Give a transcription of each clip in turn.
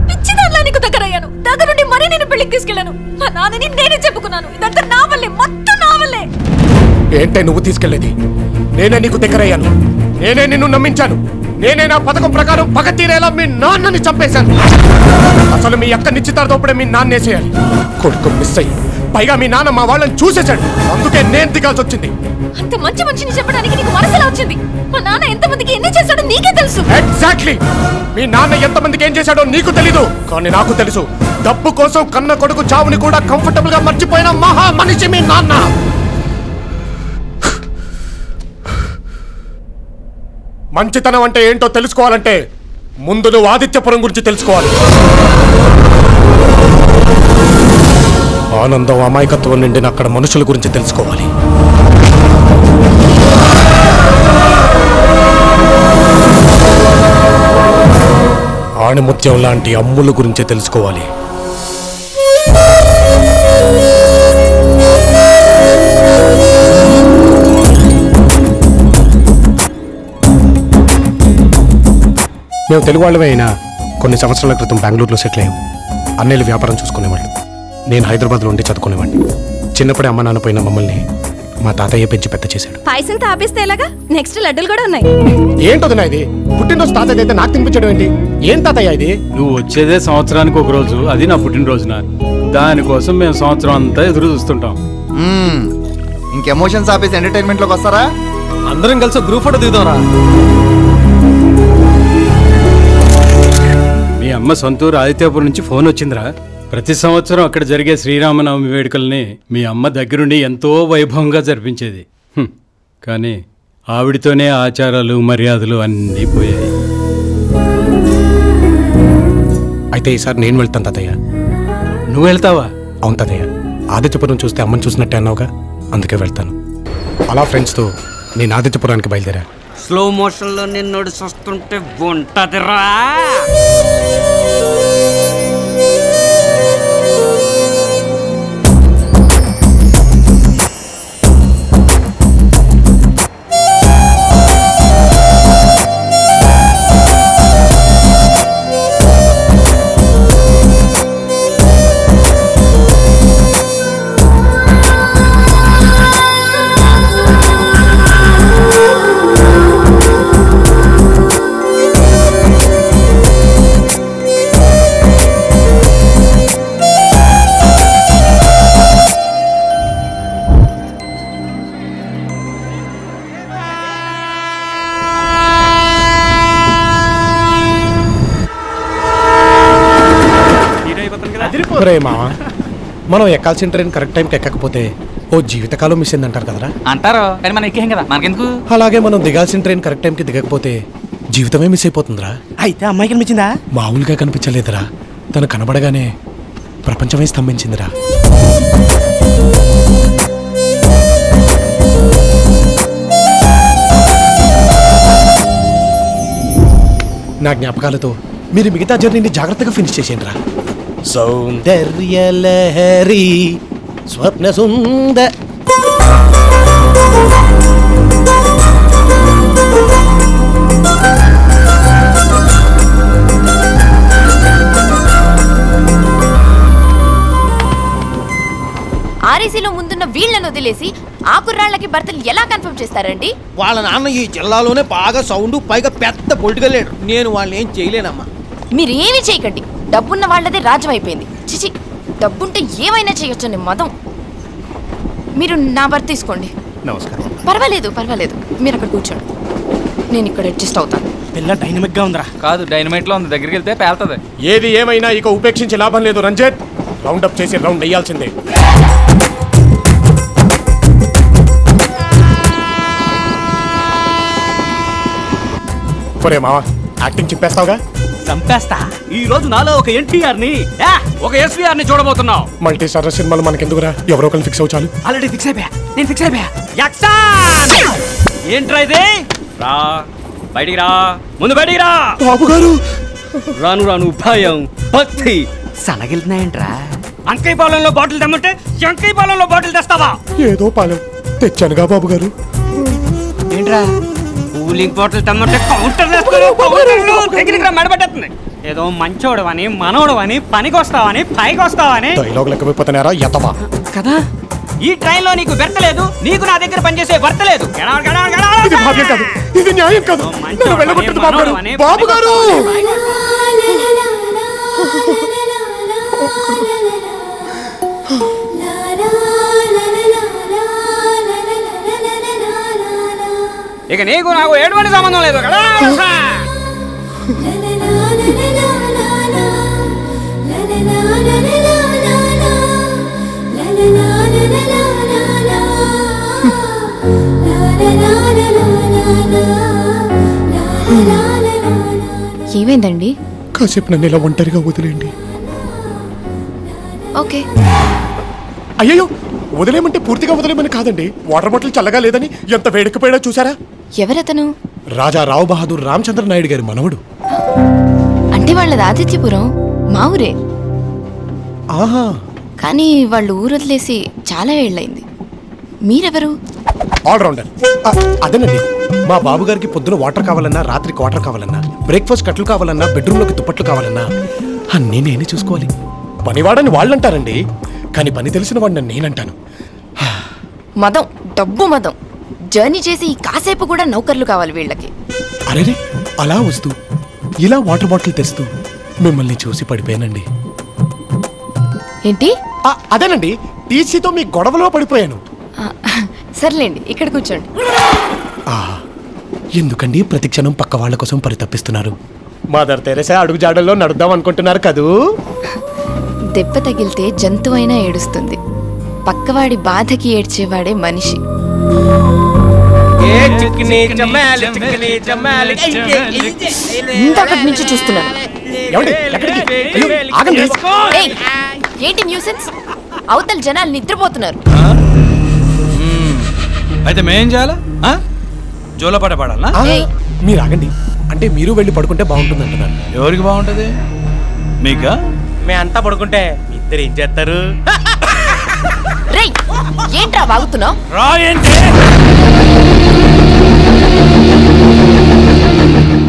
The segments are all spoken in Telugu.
పిచ్చిదానిలా నీకు దగ్గరయ్యాను. దగ్గరుండి మరీ నేను పెళ్లికి తీసుకెళ్లాను. మా నాన్నని నేనే చెప్పుకున్నాను. ఇదంతా నా వల్లే, మొత్తం నా వల్లే. ఏంటే నువ్వు తీసుకెళ్లేది? నేనే నీకు దగ్గరయ్యాను. నేనే నిన్ను నమ్మించాను. నేనే నా పథకం ప్రకారం పగ తీరేలా మీ నాన్నని చంపేశాను. అసలు మీ అక్క నిశ్చితార్థప్పుడే మీ నాన్నేసేయాలి. కొడుకు మిస్ అయ్యి పైగా మీ నాన్న మా వాళ్ళని చూసేశాడు. అందుకే నేను దిగాల్సి వచ్చింది. అంత మంచి మనిషిని చెప్పడానికి నీకు మనసులా వచ్చింది? మా నాన్న ఎంతమందికి ఎన్ని చేశాడో నీకే తెలుసు. ఎగ్జాక్ట్లీ. మీ నాన్న ఎంతమందికి ఏం చేశాడో నీకు తెలీదు, కానీ నాకు తెలుసు. డబ్బు కోసం కన్న కొడుకు చావుని కూడా కంఫర్టబుల్ గా మర్చిపోయిన మహా మనిషి మీ నాన్న. మంచితనం అంటే ఏంటో తెలుసుకోవాలంటే ముందు నువ్వు ఆదిత్యపురం గురించి తెలుసుకోవాలి. ఆనందం అమాయకత్వం నిండిన అక్కడ మనుషుల గురించి తెలుసుకోవాలి. ఆణిముత్యం లాంటి అమ్ముల గురించి తెలుసుకోవాలి. మేము తెలుగు వాళ్ళమే అయినా కొన్ని సంవత్సరాల క్రితం బెంగళూరులో సెటిల్ అయ్యాం. అన్నయ్యలు వ్యాపారం చూసుకునేవాళ్ళు, నేను హైదరాబాద్లో ఉండి చదువుకునేవాడిని. చిన్నప్పుడే అమ్మ నాన్న పోయిన మమ్మల్ని మా తాతయ్య పెంచి పెద్ద చేశాడు. పాయసం తాపిస్తే ఎలాగా? నెక్స్ట్ లడ్డూలు కూడా ఉన్నాయి. ఏంటోదినా ఇది? పుట్టినరోజు తాతయ్య అయితే నాకు తినిపించడం ఏంటి? ఏం తాతయ్య ఇది? నువ్వు వచ్చేదే సంవత్సరానికి ఒక రోజు, అది నా పుట్టినరోజున. దానికోసం మేము సంవత్సరం అంతా ఎదురు చూస్తుంటాం. ఇంకెమోషన్స్ ఆపేసి ఎంటర్టైన్మెంట్ లోకి వస్తారా? అందరం కలిసి గ్రూప్ ఫోటో దిగుదాంరా. మీ అమ్మ సొంతూరు ఆదిత్యపురం నుంచి ఫోన్ వచ్చిందిరా. ప్రతి సంవత్సరం అక్కడ జరిగే శ్రీరామనవమి వేడుకల్ని మీ అమ్మ దగ్గరుండి ఎంతో వైభవంగా జరిపించేది. కానీ ఆవిడితోనే ఆచారాలు మర్యాదలు అన్నీ పోయాయి. అయితే ఈసారి నేను వెళ్తాను తాతయ్య. నువ్వు వెళ్తావా? అవును తాతయ్య. ఆదిత్యపురం చూస్తే అమ్మని చూసినట్టే అన్నావుగా, అందుకే వెళ్తాను. అలా ఫ్రెండ్స్తో నేను ఆదిత్యపురానికి బయలుదేరా. స్లో మోషన్ లో నిన్ను చూస్తుంటే ఉంటదిరా. మనం ఎక్కాల్సిన ట్రైన్ కరెక్ట్ టైంకి ఎక్కకపోతే ఓ జీవితకాలం మిస్ అయిందంటారు కదరా. అంటారు కానీ మనం ఎక్కేం కదా, మనకెందుకు? అలాగే మనం దిగాల్సిన ట్రైన్ కరెక్ట్ టైంకి దిగకపోతే జీవితమే మిస్ అయిపోతుందిరా. అయితే అమ్మాయి కనిపించిందా? మామూలుగా కనిపించలేదురా, తను కనబడగానే ప్రపంచమే స్తంభించిందిరా. నా జ్ఞాపకాలతో మీరు మిగతా జర్నీని జాగ్రత్తగా ఫినిష్ చేసేయండిరా. సౌందర్యలహరి స్వప్న సుందర. ఆర్ఏసీలో ముందున్న వీళ్లను వదిలేసి ఆ కుర్రాళ్ళకి భర్తలు ఎలా కన్ఫర్మ్ చేస్తారండి? వాళ్ళ నాన్న ఈ జిల్లాలోనే బాగా సౌండ్, పైగా పెద్ద పొలిటికల్ లీడర్. నేను వాళ్ళని ఏం చేయలేనమ్మా. మీరు ఏమీ చేయకండి, డబ్బున్న వాళ్ళదే రాజ్యం అయిపోయింది. చిచి, డబ్బుంటే ఏమైనా చేయొచ్చని మదం. మీరు నా భర్త తీసుకోండి. నమస్కారం. పర్వాలేదు పర్వాలేదు, మీరు అక్కడ కూర్చోండి, నేను ఇక్కడ అడ్జస్ట్ అవుతాను. పిల్ల డైనమిక్ గా ఉందిరా. కాదు, డైనమైట్ లో ఉంది, దగ్గరికి వెళ్తే పేలుతుంది. ఏది ఏమైనా ఇక ఉపేక్షించే లాభం లేదు రంజిత్. రౌండ్ అప్ చేసి రౌండ్ వేయాల్సిందే. ఒరే మావా, యాక్టింగ్ చెప్పేస్తావుగా? చంపేస్తా. ఈ రోజు నాలో ఒక ఎన్టీఆర్ ని, ఒక ఎస్వీఆర్ ని చూడబోతున్నావు. మల్టీ స్టార్ సినిమాలు మనకెందుకురా, ఎవరో ఒకరు ఫిక్స్ అవ్వాలి. ఆల్రెడీ ఫిక్స్ అయిపోయా, నేను ఫిక్స్ అయిపోయా. యాక్షన్! ఏంట్రా ఇది? రా బయటికి రా, ముందు బయటికి రా. బాబు గారు. రాను రాను భయం భక్తి సనగిలుతున్నాయంట్రా. అంకయ్య పాలెంలో బాటిల్ తెమ్మంటే శంకయ్య పాలెంలో బాటిల్ తెస్తావా? ఏదో పాలెం తెచ్చానుగా బాబు గారు. ఏంట్రా కూలింగ్ బాటిల్ తెమ్మంటే కౌంటర్ దగ్గరికి మెడబెట్టేస్తుంది. ఏదో మంచోడవని మనోడవని పనికి వస్తావని పైకి వస్తావని డైలాగ్ లెక్క అయిపోతున్నారా ఎతవా కదా. ఈ ట్రైన్ లో నీకు బెర్తలేదు, నీకు నా దగ్గర పనిచేసే వర్తలేదు. ఇది భావ్యం కాదు, ఇది న్యాయం కాదు. నన్ను వెళ్ళగొట్టదు బాబు గారు. బాబు గారు ఇక నీకు నాకు ఎటువంటి సంబంధం లేదు కదా. ఏమైందండి? కాసేపు నన్ను ఇలా ఒంటరిగా వదిలేండి. ఓకే. అయ్యో వదిలేమంటే పూర్తిగా వదిలేమని కాదండి. వాటర్ బాటిల్ చల్లగా లేదని ఎంత వేడెక్కిపోయాడో చూసారా? ఎవరతను? రాజా రావు బహదూర్ రామచంద్ర నాయుడు గారి మనవడు. అంటే వాళ్ళది ఆదిత్యపురం, మా ఊరే. ఆహా. కానీ వాళ్ళు ఊరు వదిలేసి చాలా ఏళ్ళైంది. మీరెవరు? ఆల్రౌండర్. అదేనండి, మా బాబు గారికి పొద్దున వాటర్ కావాలన్నా, రాత్రికి వాటర్ కావాలన్నా, బ్రేక్ఫాస్ట్ కట్లు కావాలన్నా, బెడ్రూమ్లోకి దుప్పట్లు కావాలన్నా అన్నీ నేనే చూసుకోవాలి. పనివాడని వాళ్ళంటారండి, కానీ పని తెలిసిన వాడిని నేనంటాను. మదం, డబ్బు మదం. జర్నీ చేసి కాసేపు కూడా నౌకర్లు కావాలి వీళ్ళకి. అరేరే, అలా వస్తూ ఇలా వాటర్ బాటిల్ తెస్తూ మిమ్మల్ని చూసి పడిపోయానండి. ఏంటి? అదేనండి, టీసీతో మీ గొడవలో పడిపోయాను. సర్లేండి, ఇక్కడ కూర్చోండి. ఎందుకండి ప్రతి క్షణం పక్క వాళ్ళ కోసం పరితపిస్తున్నారు? మదర్ తెరెసా అడుగు జాడల్లో నడుద్దాం అనుకుంటున్నారు కదూ? దెబ్బ తగిలితే జంతువైనా ఏడుస్తుంది, పక్కవాడి బాధకి ఏడ్చేవాడే మనిషి. ఇంతకటి నుంచి చూస్తున్నాను. ఏంటి న్యూసెన్స్? అవతల జనాలు నిద్రపోతున్నారు. అయితే మేం చేయాలా? జోలపాట పాడాలా? మీరు ఆగండి. అంటే మీరు వెళ్ళి పడుకుంటే బాగుంటుంది అంటున్నారు. ఎవరికి బాగుంటది? మీకా? మేమంతా పడుకుంటే ఇద్దరు ఏం చేస్తారు? రేయ్, ఏంట్రా వాగుతున్నావు?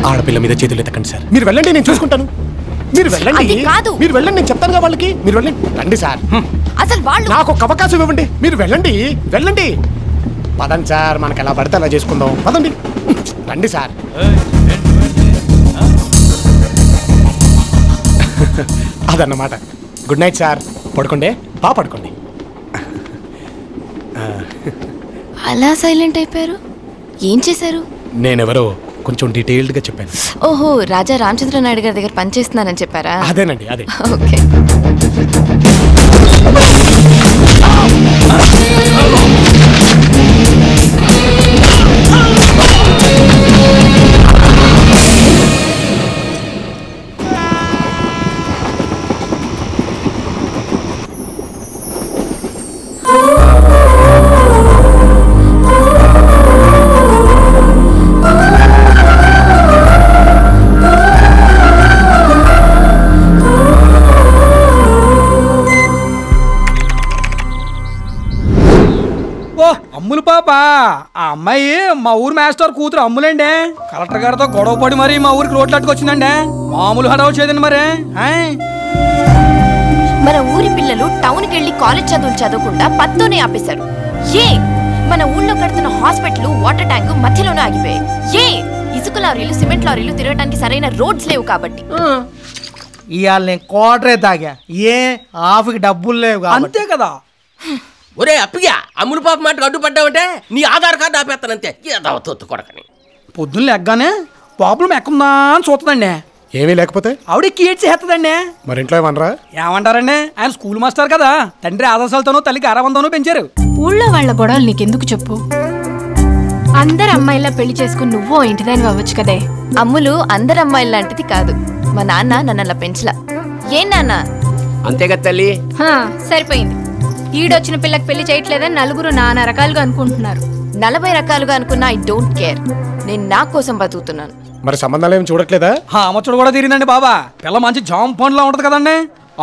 ఆడపిల్ల మీద చేతులు ఎత్తకండి సార్. మీరు వెళ్ళండి, నేను చూసుకుంటాను. మీరు వెళ్ళండి. మీరు వెళ్ళండి, నేను చెప్తానుగా వాళ్ళకి. మీరు వెళ్ళండి. రండి సార్. అసలు వాళ్ళు నాకు ఒక అవకాశం ఇవ్వండి. మీరు వెళ్ళండి, వెళ్ళండి. పదండి సార్, మనకి ఎలా పడితే అలా చేసుకుందాం. పదండి, రండి సార్. అదన్నమాట. Good night sir. పడుకోండి, పడుకోండి. అలా సైలెంట్ అయిపోయారు. ఏం చేశారు? నేనెవరో కొంచెం డీటెయిల్డ్గా చెప్పాను. ఓహో, రాజా రామచంద్ర నాయుడు గారి దగ్గర పనిచేస్తున్నానని చెప్పారా? అదేనండి, అదే. ఓకే. అమ్ములు పాప, ఆ అమ్మాయి మా ఊరు మాస్టర్ కూతురు అమ్ములేండి. కలెక్టర్ గారితో గొడవ పడి మరి మా ఊరికి రోడ్లు అట్టుకొచ్చిందండి. మామూలు హడావు చేయదండి మరి. మన ఊరి పిల్లలు టౌన్కి వెళ్ళి కాలేజ్ చదువులు చదవకుండా పత్తోనే ఆపేశారు. ఏ మన ఊళ్ళో కడుతున్న హాస్పిటల్, వాటర్ ట్యాంక్ మధ్యలోనే ఆగిపోయాయి. ఏ ఇసుక లారీలు, సిమెంట్ లారీలు తిరగడానికి సరైన రోడ్స్ లేవు కాబట్టి. ఇవాళ నేను కోటరే తాగా. ఏ ఆఫ్కి డబ్బులు లేవు. అంతే కదా. ఒరే అప్పయ్యా, అమ్ములు పాప మాటకు అడ్డుపడ్డావంటే నీ ఆధార్ కార్డు ఆపేస్తానంతే. ఏదో తొత్తు కొడకని పొద్దున్న లెగ్గానే ప్రాబ్లం ఎక్కుందా అని చూస్తుందండి. ఏమీ లేకపోతే ఆవిడ కీడ్చి చేస్తుందండి. మరి ఇంట్లో ఏమనరా? ఏమంటారండి, ఆయన స్కూల్ మాస్టర్ కదా. తండ్రి ఆదర్శాలతోనూ తల్లికి ఆరావంతోనూ పెంచారు. ఊళ్ళో వాళ్ళ గొడవలు నీకెందుకు చెప్పు? అందరు అమ్మాయిలా పెళ్లి చేసుకుని నువ్వు ఇంటిదాని అవ్వచ్చు కదే. అమ్ములు అందరు అమ్మాయిల లాంటిది కాదు. మా నాన్న నన్ను అలా పెంచలా. ఏం నాన్న? అంతేగా తల్లి. సరిపోయింది. ఈడొచ్చిన పిల్లకి పెళ్లి చేయట్లేదని నలుగురు నానా రకాలుగా అనుకుంటున్నారు. 40 రకాలుగా అనుకున్నా ఐ డోంట్ కేర్. నేను నా కోసం బతుకుతున్నాను. మరి సంబంధాలు ఏమి చూడట్లేదా? అమ్మచ్చుడు కూడా తీరిందండి బాబా. పిల్ల మంచి జామ్ పండ్లా ఉంటది కదండి.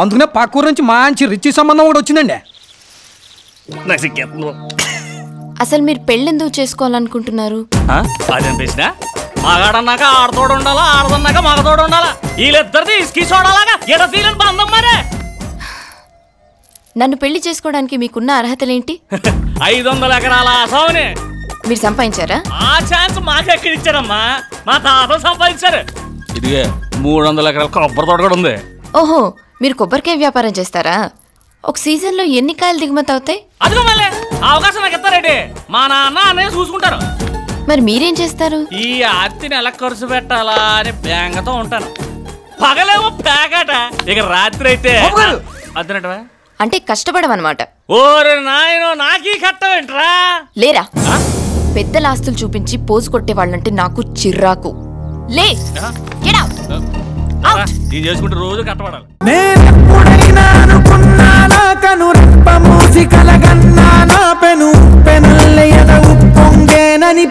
అందుకనే పక్కూరు నుంచి మంచి రిచ్ సంబంధం కూడా వచ్చిందండి. నాకు సిగ్గేస్తుంది. అసలు మీరు పెళ్ళెందుకు చేసుకోవాలనుకుంటున్నారు? అదేం ప్రశ్న? మగాడన్నాక ఆడతోడు ఉండాలా, ఆడదన్నాక మగతోడు ఉండాలా. వీళ్ళిద్దరిది ఇసుకి చూడాలాగా ఏదో ఫీలింగ్ బంధం మరే. నన్ను పెళ్లి చేసుకోవడానికి మీకున్న అర్హతలేంటి? 500 ఎకరాల ఆసావుని మీరు సంపాదించారా? ఆ ఛాన్స్ మాకెక్కడిచ్చారమ్మా, మా తాత సంపాదించారు. ఇదిగే 300 ఎకరాల కొబ్బరి తోట కూడా ఉంది. ఓహో, మీరు కొబ్బరికాయ వ్యాపారం చేస్తారా? ఒక సీజన్ లో ఎన్ని కాయలు దిగుమతి అవుతాయి? అదిగో మళ్ళీ అవకాశం నాకు ఇస్తారేంటి? మా నాన్న అన్నయ్య చూసుకుంటారు. మరి మీరేం చేస్తారు? ఈ ఆర్తిని ఎలా ఖర్చు పెట్టాలా అని బేంగతో ఉంటాను. పగలేమో పేకాట, ఇక రాత్రి అయితే అద్దనటవా అంటే కష్టపడమన్నమాట. ఓరే నాయనో, నాకీ కట్టం ఏంట్రా? లేరా, పెద్దల ఆస్తులు చూపించి పోజు కొట్టే వాళ్ళంటే నాకు చిర్రాకు. లే, get out. ఇది చేసుకుంటే రోజు కట్టబడాలి. నేనెప్పుడైనా అనుకున్నానా కనురెప్ప మూసి కలగన్నానా పెను పెనల్లె ఎద ఉప్పొంగేనని